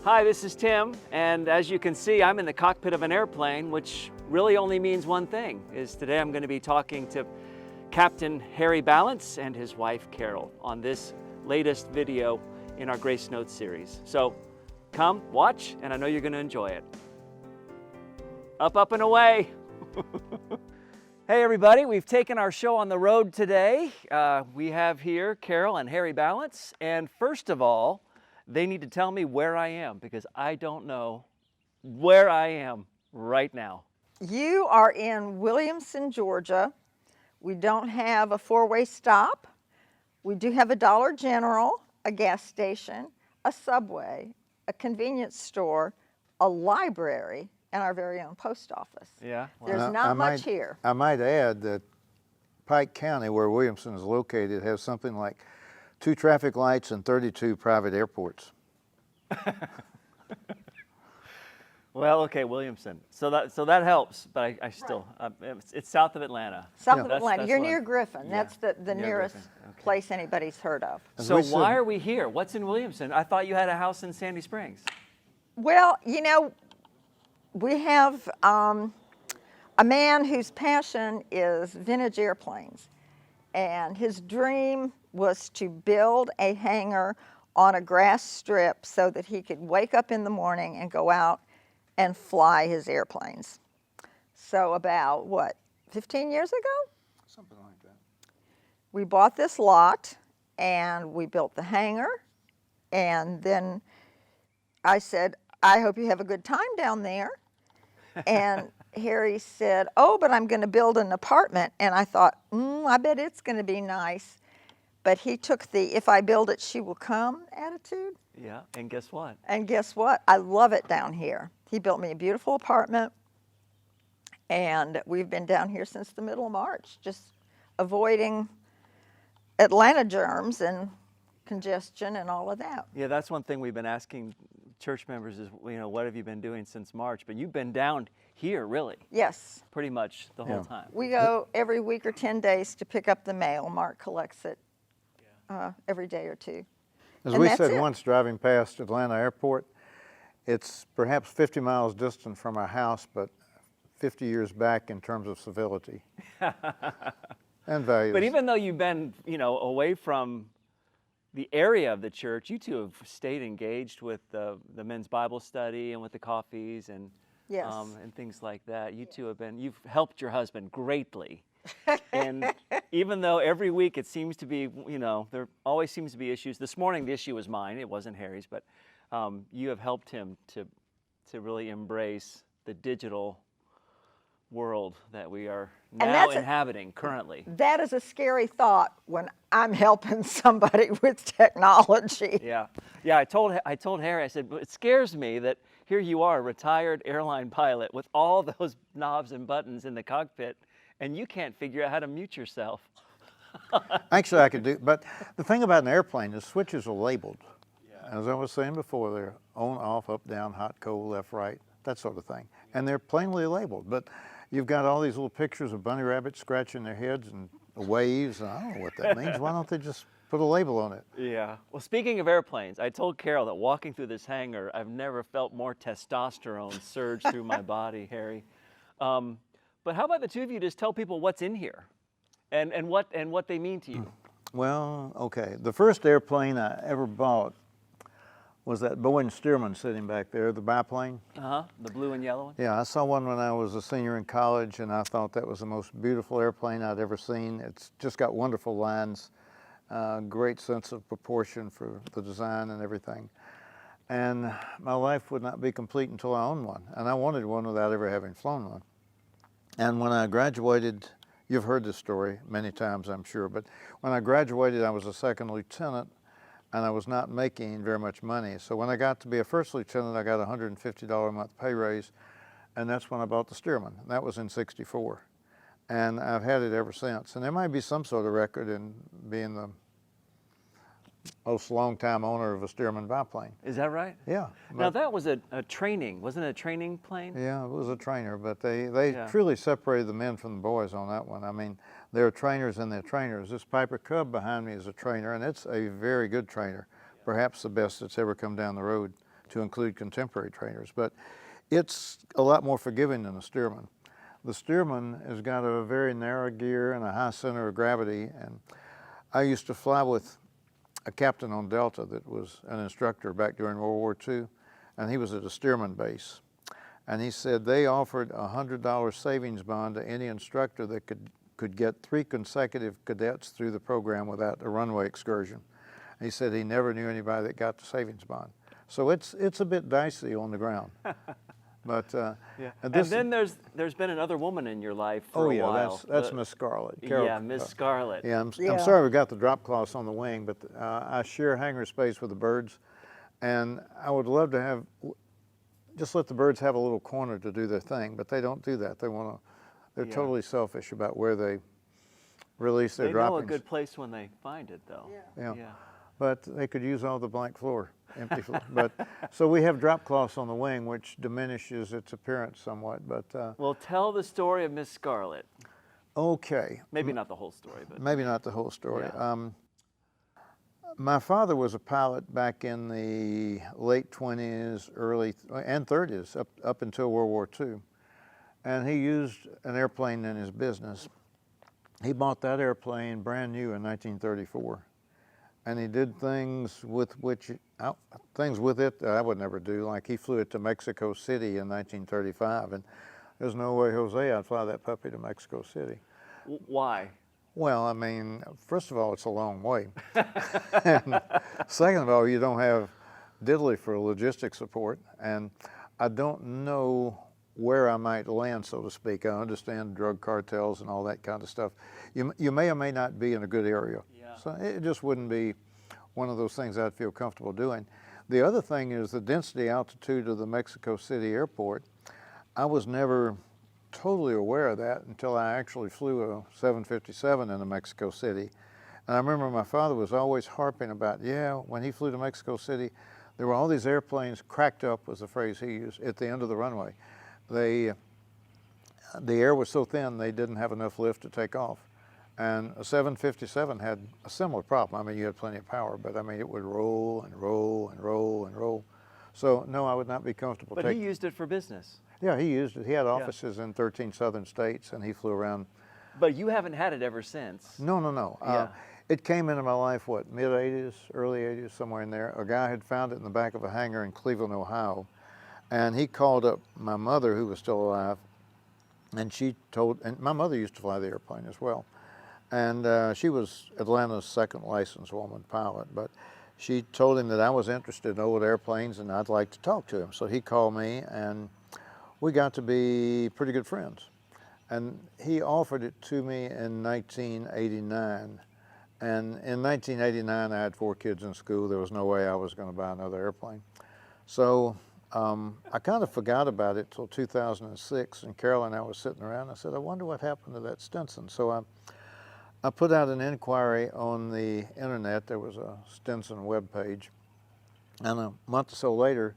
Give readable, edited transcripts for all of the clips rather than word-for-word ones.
Hi, this is Tim, and as you can see, I'm in the cockpit of an airplane, which really only means one thing, is today I'm going to be talking to Captain Harry Ballance and his wife Carol on this latest video in our Grace Notes series. So come, watch, and I know you're going to enjoy it. Up, up, and away! Hey everybody, we've taken our show on the road today. We have here Carol and Harry Ballance, and first of all, they need to tell me where I am because I don't know where I am right now. You are in Williamson, Georgia. We don't have a four-way stop. We do have a Dollar General, a gas station, a Subway, a convenience store, a library, and our very own post office. Yeah. Wow. There's not much here. I might add that Pike County, where Williamson is located, has something like 2 traffic lights and 32 private airports. Well, okay, Williamson. So that helps, but I still, it's south of Atlanta. South of Atlanta. That's You're near Griffin. Yeah. That's the nearest Okay. place anybody's heard of. So why are we here? What's in Williamson? I thought you had a house in Sandy Springs. Well, you know, we have a man whose passion is vintage airplanes, and his dream was to build a hangar on a grass strip so that he could wake up in the morning and go out and fly his airplanes. So about, what, 15 years ago? Something like that. We bought this lot and we built the hangar, and then I said, I hope you have a good time down there. And Harry said, oh, but I'm going to build an apartment. And I thought, I bet it's going to be nice. But he took the if I build it, she will come attitude. Yeah, and guess what? And guess what? I love it down here. He built me a beautiful apartment, and we've been down here since the middle of March, just avoiding Atlanta germs and congestion and all of that. Yeah, that's one thing we've been asking church members is, you know, what have you been doing since March? But you've been down here, really, Yes. pretty much the whole time. We go every week or 10 days to pick up the mail. Mark collects it every day or two. As And we that's said it. once driving past Atlanta Airport, it's perhaps 50 miles distant from our house, but 50 years back in terms of civility and values. But even though you've been, you know, away from the area of the church, you two have stayed engaged with the men's Bible study and with the coffees and Yes. and things like that. You two have been, you've helped your husband greatly. And even though every week it seems to be, you know, there always seems to be issues. This morning the issue was mine, it wasn't Harry's, but you have helped him to really embrace the digital world that we are now inhabiting currently. That is a scary thought when I'm helping somebody with technology. Yeah, yeah. I told Harry. I said, it scares me that here you are, a retired airline pilot with all those knobs and buttons in the cockpit, and you can't figure out how to mute yourself. Actually, I could do, but the thing about an airplane, the switches are labeled. Yeah. As I was saying before, they're on, off, up, down, hot, cold, left, right, that sort of thing. And they're plainly labeled, but you've got all these little pictures of bunny rabbits scratching their heads and the waves, and I don't know what that means. Why don't they just put a label on it? Yeah. Well, speaking of airplanes, I told Carol that walking through this hangar, I've never felt more testosterone surge through my body, Harry. But how about the two of you just tell people what's in here and what they mean to you? Well, okay. The first airplane I ever bought was that Boeing Stearman sitting back there, the biplane. The blue and yellow one? Yeah, I saw one when I was a senior in college, and I thought that was the most beautiful airplane I'd ever seen. It's just got wonderful lines, great sense of proportion for the design and everything. And my life would not be complete until I owned one, and I wanted one without ever having flown one. And when I graduated, you've heard this story many times, I'm sure, but when I graduated, I was a second lieutenant, and I was not making very much money. So when I got to be a first lieutenant, I got a $150 a month pay raise, and that's when I bought the Stearman. That was in '64. And I've had it ever since. And there might be some sort of record in being the most long-time owner of a Stearman biplane. Is that right? Yeah. Now that was a training, wasn't it a training plane? Yeah, it was a trainer, but they truly separated the men from the boys on that one. I mean, there are trainers and they're trainers. This Piper Cub behind me is a trainer, and it's a very good trainer, perhaps the best that's ever come down the road to include contemporary trainers. But it's a lot more forgiving than the Stearman. The Stearman has got a very narrow gear and a high center of gravity. And I used to fly with a captain on Delta that was an instructor back during World War II, and he was at a Stearman base. And he said they offered a $100 savings bond to any instructor that could get 3 consecutive cadets through the program without a runway excursion. And he said he never knew anybody that got the savings bond. So it's a bit dicey on the ground. But yeah. And then there's been another woman in your life for a while. That's Miss Scarlet. Carol, yeah, Miss Scarlet. Yeah, I'm sorry we got the drop cloths on the wing, but I share hangar space with the birds, and I would love to just let the birds have a little corner to do their thing, but they don't do that. They're totally selfish about where they release their droppings. They know a good place when they find it, though. Yeah. But they could use all the blank floor, empty floor. But so we have drop cloths on the wing, which diminishes its appearance somewhat. But well, tell the story of Miss Scarlet. Okay. Maybe not the whole story, but maybe not the whole story. Yeah. My father was a pilot back in the late 20s, early and 30s, up until World War II, and he used an airplane in his business. He bought that airplane brand new in 1934. And he did things with it that I would never do. Like he flew it to Mexico City in 1935, and there's no way, Jose, I'd fly that puppy to Mexico City. Why? Well, I mean, first of all, it's a long way. And second of all, you don't have diddly for logistics support, and I don't know where I might land, so to speak. I understand drug cartels and all that kind of stuff. You may or may not be in a good area. So it just wouldn't be one of those things I'd feel comfortable doing. The other thing is the density altitude of the Mexico City airport. I was never totally aware of that until I actually flew a 757 into Mexico City. And I remember my father was always harping about, when he flew to Mexico City, there were all these airplanes cracked up, was the phrase he used, at the end of the runway. The air was so thin they didn't have enough lift to take off. And a 757 had a similar problem. I mean, you had plenty of power, but I mean, it would roll and roll and roll and roll. So no, I would not be comfortable. But he used it for business. Yeah, he used it. He had offices in 13 southern states, and he flew around. But you haven't had it ever since. No. Yeah. It came into my life, mid-'80s, early 80s, somewhere in there. A guy had found it in the back of a hangar in Cleveland, Ohio, and he called up my mother, who was still alive, and and my mother used to fly the airplane as well. And she was Atlanta's second licensed woman pilot, but she told him that I was interested in old airplanes and I'd like to talk to him. So he called me, and we got to be pretty good friends. And he offered it to me in 1989. And in 1989, I had 4 kids in school. There was no way I was going to buy another airplane. So I kind of forgot about it till 2006, and Carol and I was sitting around. I said, I wonder what happened to that Stinson. So I put out an inquiry on the internet. There was a Stinson webpage. And a month or so later,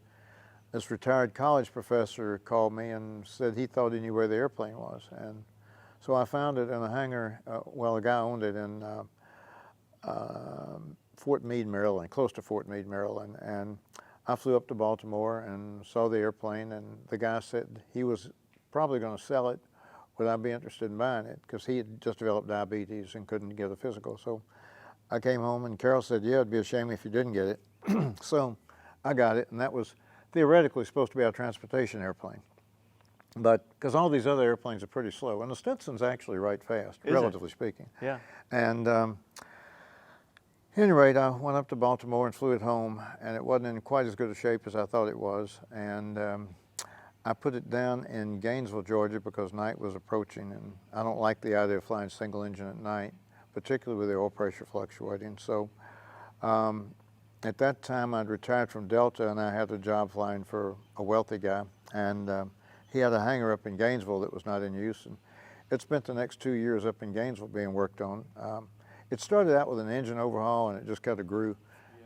this retired college professor called me and said he thought he knew where the airplane was. And so I found it in a hangar. A guy owned it in Fort Meade, Maryland, close to Fort Meade, Maryland. And I flew up to Baltimore and saw the airplane, and the guy said he was probably going to sell it. Would I be interested in buying it? Because he had just developed diabetes and couldn't get a physical. So I came home, and Carol said, it'd be a shame if you didn't get it. So I got it, and that was theoretically supposed to be our transportation airplane. But because all these other airplanes are pretty slow, and the Stinson's actually right fast, relatively speaking. Yeah. And at any rate, I went up to Baltimore and flew it home, and it wasn't in quite as good a shape as I thought it was. And I put it down in Gainesville, Georgia, because night was approaching, and I don't like the idea of flying single engine at night, particularly with the oil pressure fluctuating. So at that time, I'd retired from Delta, and I had a job flying for a wealthy guy, and he had a hangar up in Gainesville that was not in use. And it spent the next 2 years up in Gainesville being worked on. It started out with an engine overhaul, and it just kind of grew.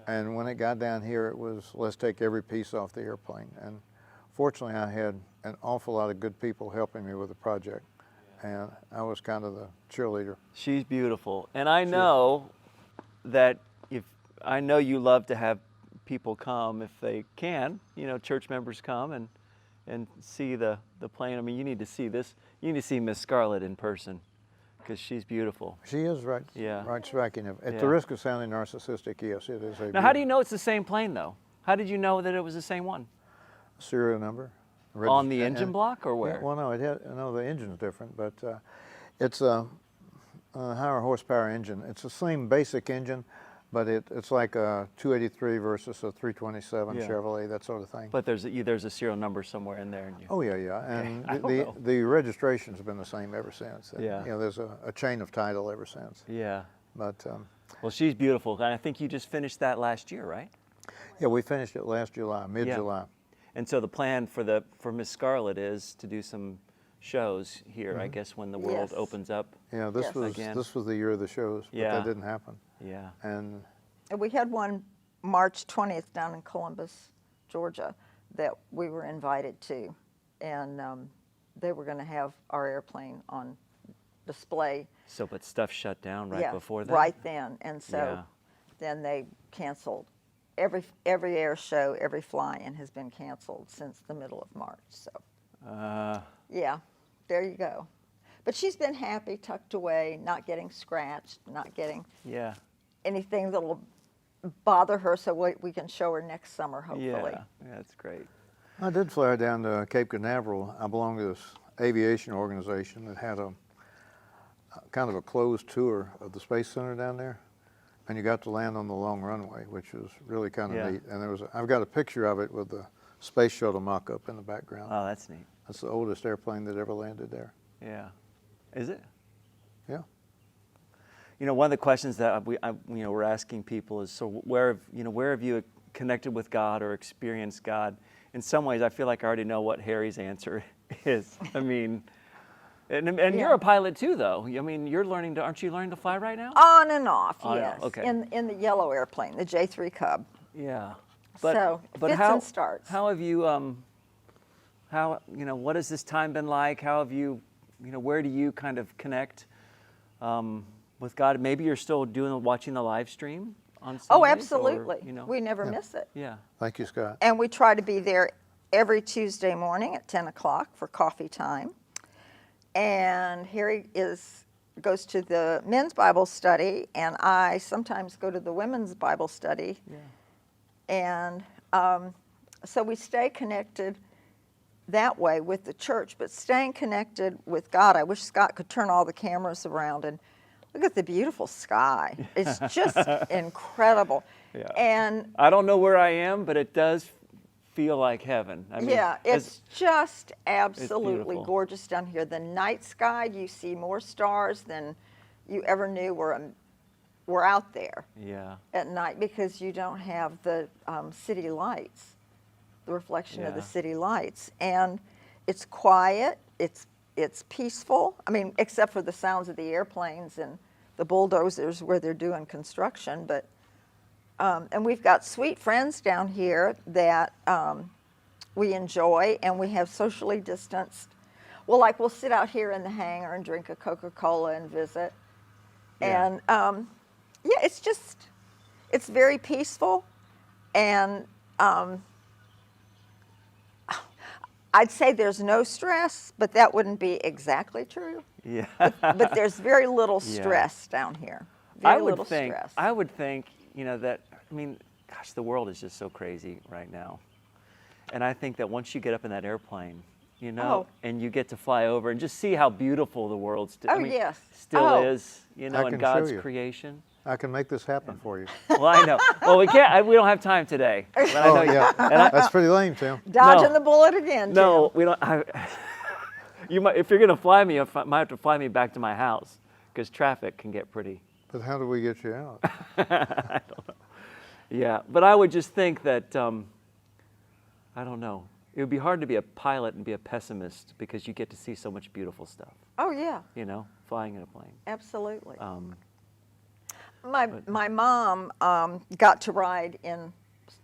Yeah. And when it got down here, it was, let's take every piece off the airplane. And fortunately, I had an awful lot of good people helping me with the project. And I was kind of the cheerleader. She's beautiful. And I know that I know you love to have people come if they can. Church members come and see the plane. I mean, you need to see this. You need to see Miss Scarlet in person because she's beautiful. She is right. Yeah. Right striking. At Yeah. the risk of sounding narcissistic, yes, it is a Now, how do you know it's the same plane though? How did you know that it was the same one? serial number. On the engine block or where? Yeah, well, no, the engine's different, but it's a higher horsepower engine. It's the same basic engine, but it's like a 283 versus a 327 Yeah. Chevrolet, that sort of thing. But there's a serial number somewhere in there. Oh yeah, and I don't know. the registration's been the same ever since. Yeah. There's a chain of title ever since. Yeah. But Well, she's beautiful, and I think you just finished that last year, right? yeah, we finished it last July, mid-July. And so the plan for Miss Scarlet is to do some shows here, I guess, when the world Yes. opens up. Yeah, Yes. this was the year of the shows, but Yeah. that didn't happen. Yeah. And And we had one March 20th down in Columbus, Georgia, that we were invited to. And they were going to have our airplane on display. So, but stuff shut down right Yeah, before that? right then. And so Yeah. then they canceled. Every air show, every fly-in has been canceled since the middle of March. So yeah, there you go. But she's been happy, tucked away, not getting scratched, not getting Yeah. anything that'll bother her, so we can show her next summer, hopefully. Yeah. That's great. I did fly down to Cape Canaveral. I belong to this aviation organization that had a kind of a closed tour of the Space Center down there. And you got to land on the long runway, which was really kind of Yeah. neat. And I've got a picture of it with the space shuttle mock-up in the background. Oh, that's neat. That's the oldest airplane that ever landed there. Yeah. Is it? Yeah. One of the questions that we're asking people is, so where have you connected with God or experienced God? In some ways, I feel like I already know what Harry's answer is. I mean, and Yeah. you're a pilot too, though. I mean, aren't you learning to fly right now? On and off, On and yes. off, okay. In the yellow airplane, the J3 Cub. Yeah. So, fits and starts. How have you, what has this time been like? How have you, where do you kind of connect with God? Maybe you're still watching the live stream on Sundays? Oh, or, absolutely. We never miss it. Yeah. Thank you, Scott. And we try to be there every Tuesday morning at 10 o'clock for coffee time. And Harry goes to the men's Bible study, and I sometimes go to the women's Bible study. Yeah. And so we stay connected that way with the church, but staying connected with God. I wish Scott could turn all the cameras around and look at the beautiful sky. It's just incredible. Yeah. And I don't know where I am, but it does feel like heaven. I mean, yeah, it's just absolutely beautiful. gorgeous down here. The night sky, you see more stars than you ever knew were out there Yeah. at night because you don't have the city lights, the reflection of the Yeah. city lights. And it's quiet, it's peaceful. I mean, except for the sounds of the airplanes and the bulldozers where they're doing construction, but and we've got sweet friends down here that we enjoy, and we have socially distanced. Well, like we'll sit out here in the hangar and drink a Coca-Cola and visit. Yeah. And yeah, it's very peaceful. And I'd say there's no stress, but that wouldn't be exactly true. Yeah. But there's very little Yeah. stress down here. Very little stress. I would think, that, gosh, the world is just so crazy right now. And I think that once you get up in that airplane, Oh. and you get to fly over and just see how beautiful the world Yes. still Oh. is, I in can show God's you. creation. I can make this happen for you. Well, I know. Well, we can't. We don't have time today. But I know Oh, yeah. That's pretty lame, Tim. Dodging No. the bullet again, Tim. No, we don't. You might, if you're going to fly me, you might have to fly me back to my house because traffic can get pretty. But how do we get you out? I don't know. Yeah, but I would just think that I don't know. It would be hard to be a pilot and be a pessimist because you get to see so much beautiful stuff. Oh, yeah, Flying in a plane. absolutely. Um, My mom got to ride in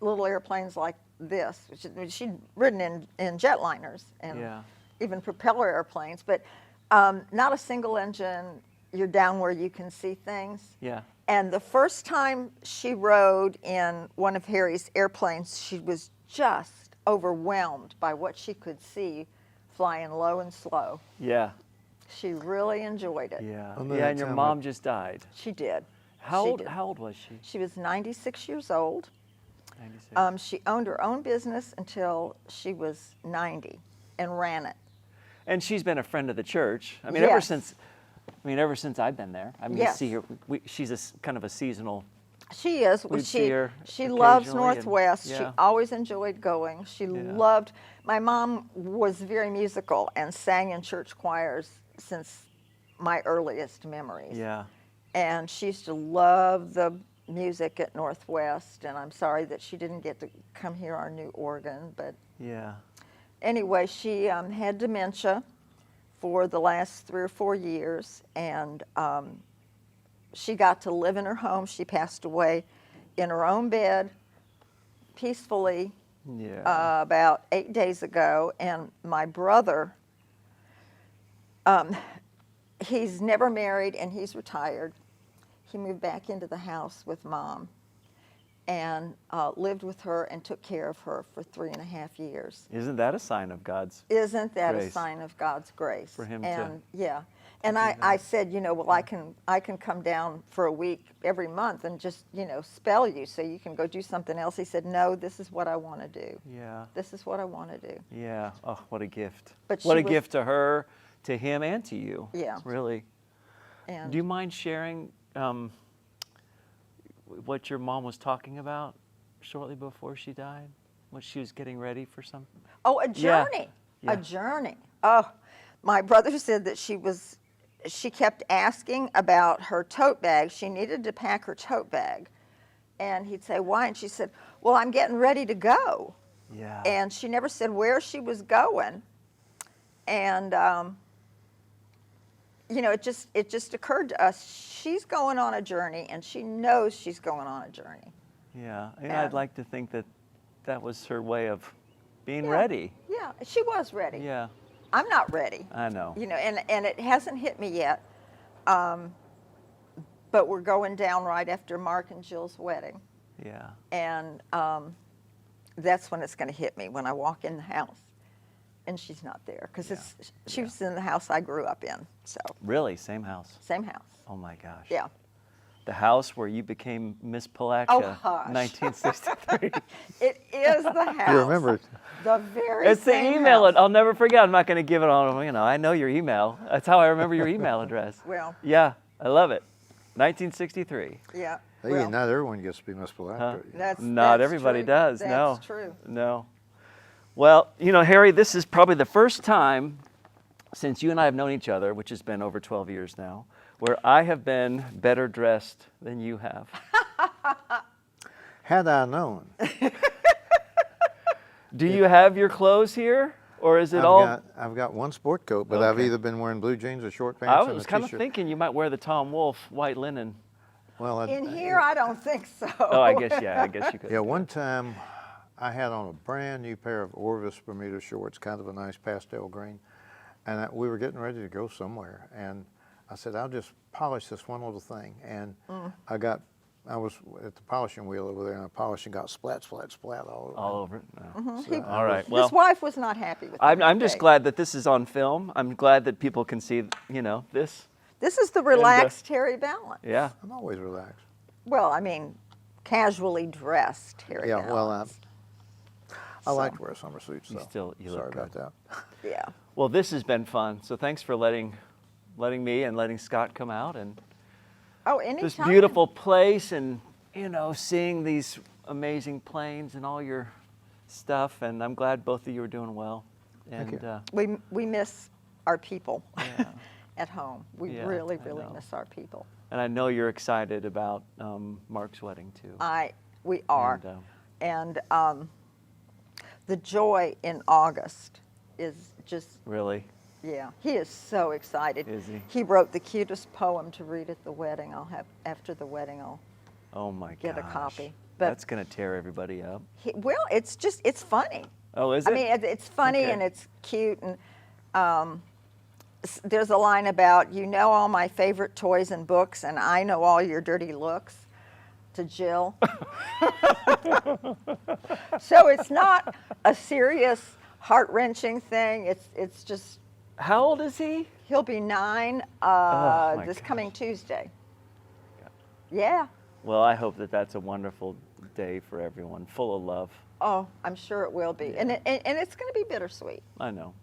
little airplanes like this. She'd ridden in jetliners and Yeah. even propeller airplanes, but not a single engine. You're down where you can see things. yeah. And the first time she rode in one of Harry's airplanes, she was just overwhelmed by what she could see flying low and slow. Yeah. She really enjoyed it. Yeah. Well, Yeah, and your tell me- mom just died. She did. How She old? did. How old was she? She was 96 years old. 96. She owned her own business until she was 90 and ran it. And she's been a friend of the church. I mean, ever Yes. since. I mean, ever since I've been there. I mean, Yes. you see her. She's kind of a seasonal. She is. We'd see her She loves occasionally and- Northwest. She yeah. always enjoyed going. She loved. My mom was very musical and sang in church choirs since my earliest memories. Yeah. And she used to love the music at Northwest. And I'm sorry that she didn't get to come hear our new organ. But Yeah. anyway, she had dementia for the last 3 or 4 years, and she got to live in her home. She passed away in her own bed, peacefully, Yeah. about 8 days ago. And my brother, he's never married and he's retired. He moved back into the house with Mom and lived with her and took care of her for 3.5 years. Isn't that a sign of God's? Isn't that a Grace. sign of God's grace? For him to and yeah, and I said, well, I can come down for a week every month and just spell you so you can go do something else. He said, no, this is what I want to do. Yeah. This is what I want to do. Yeah. Oh, what a gift. But what she a was- gift to her, to him, and to you. Yeah. Really. And Do you mind sharing what your mom was talking about shortly before she died? When she was getting ready for something? oh, a Yeah. journey, Yeah. a journey. Oh, my brother said that she kept asking about her tote bag. She needed to pack her tote bag. And he'd say, why? And she said, well, I'm getting ready to go. Yeah. And she never said where she was going. And, it just occurred to us, she's going on a journey, and she knows she's going on a journey. Yeah. And I'd And- like to think that that was her way of being Yeah. ready. Yeah, she was ready. Yeah. I'm not ready. I know. And it hasn't hit me yet. But we're going down right after Mark and Jill's wedding. Yeah. And that's when it's going to hit me, when I walk in the house and she's not there. Because she was in the house I grew up in. So, Really? Same house? same house. Oh my gosh. Yeah. The house where you became Miss Palatka, Oh, hush. 1963. It is the house. You remember it. The very It's the same email. house. I'll never forget. I'm not going to give it on. I know your email. That's how I remember your email address. Well, Yeah, I love it. 1963. yeah. Hey, well, not everyone gets to be Miss Palatka. Huh? that's Not everybody true. does. That's No. true. No. Well, Harry, this is probably the first time since you and I have known each other, which has been over 12 years now, where I have been better dressed than you have. Had I known, Do you have your clothes here, or is it all? I've got one sport coat, but I've Okay. either been wearing blue jeans or short pants I and was a kind of t-shirt. thinking you might wear the Tom Wolfe white linen. Well, In here, I don't think so. Oh, I guess you could. yeah, one time I had on a brand new pair of Orvis Bermuda shorts, kind of a nice pastel green, and we were getting ready to go somewhere, and I said, I'll just polish this one little thing, and I was at the polishing wheel over there, and I polished and got splat all over. All over it. No. He- All right. His Well, wife was not happy with I'm him just today. glad that this is on film. I'm glad that people can see, this. This is the relaxed Harry Ballance. Yeah. I'm always relaxed. Well, I mean, casually dressed Harry Yeah, well, Ballance. I like to wear summer suits, so You look sorry about good. that. Yeah. Well, this has been fun. So thanks for letting me and letting Scott come out and Oh, anytime. this beautiful place and, seeing these amazing planes and all your stuff. And I'm glad both of you are doing well. And Thank you. We miss our people Yeah. at home. We Yeah, really, I really know. miss our people. and I know you're excited about Mark's wedding too. We are. And, And the joy in August is just, really, yeah, he is so excited. Is he? He wrote the cutest poem to read at the wedding. After the wedding, I'll oh my get a gosh. copy. But That's gonna tear everybody up. well, it's funny. Oh, is it? I mean, it's funny Okay. and it's cute, and there's a line about, you know all my favorite toys and books, and I know all your dirty looks, to Jill. So it's not a serious, heart-wrenching thing. It's just, How old is he? he'll be 9 my this gosh. coming Tuesday. Yeah. Well, I hope that that's a wonderful day for everyone, full of love. Oh, I'm sure it will be. And it's going to be bittersweet. I know.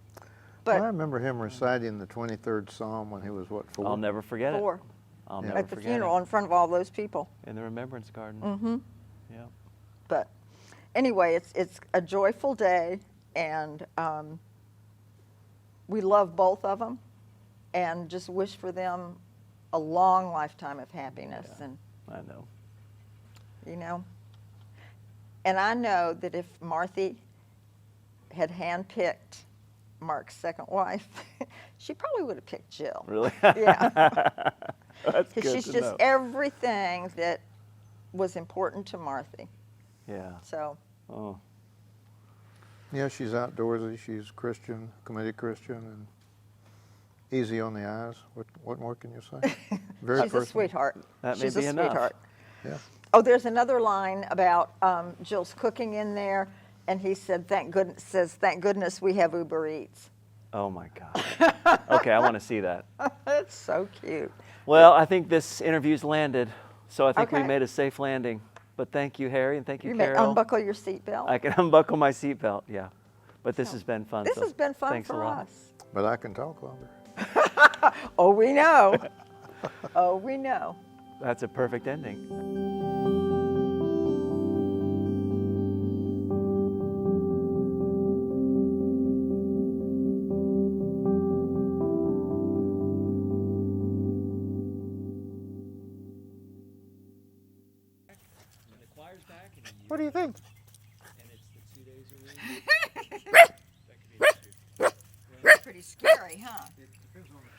But I remember him reciting the 23rd Psalm when he was, what, 4? I'll never forget it. 4 I'll Yeah. never at the forget funeral it. in front of all those people. In the Remembrance Garden. Mm-hmm. Yeah. But anyway, it's a joyful day, and we love both of them, and just wish for them a long lifetime of happiness. Yeah. And I know. you know, and I know that if Marthy had handpicked Mark's second wife, she probably would have picked Jill. Really? Yeah. That's good Because she's to just know. everything that was important to Marthy. Yeah. So, Oh. Yeah, she's outdoorsy. She's Christian, committed Christian, and easy on the eyes. What more can you say? Very she's a personal. sweetheart. That may She's be a enough. sweetheart. Yeah. Oh, there's another line about Jill's cooking in there, and he said, "Thank goodness we have Uber Eats." Oh my God. Okay, I want to see that. That's so cute. Well, I think this interview's landed, so I think we Okay. made a safe landing. But thank you, Harry, and thank you, You may Carol. unbuckle your seatbelt. I can unbuckle my seatbelt, yeah. But this So, has been fun. This so has been fun thanks a for lot. us. But I can talk longer. Oh, we know. Oh, we know. That's a perfect ending. What do you think? Pretty scary, huh? It depends on the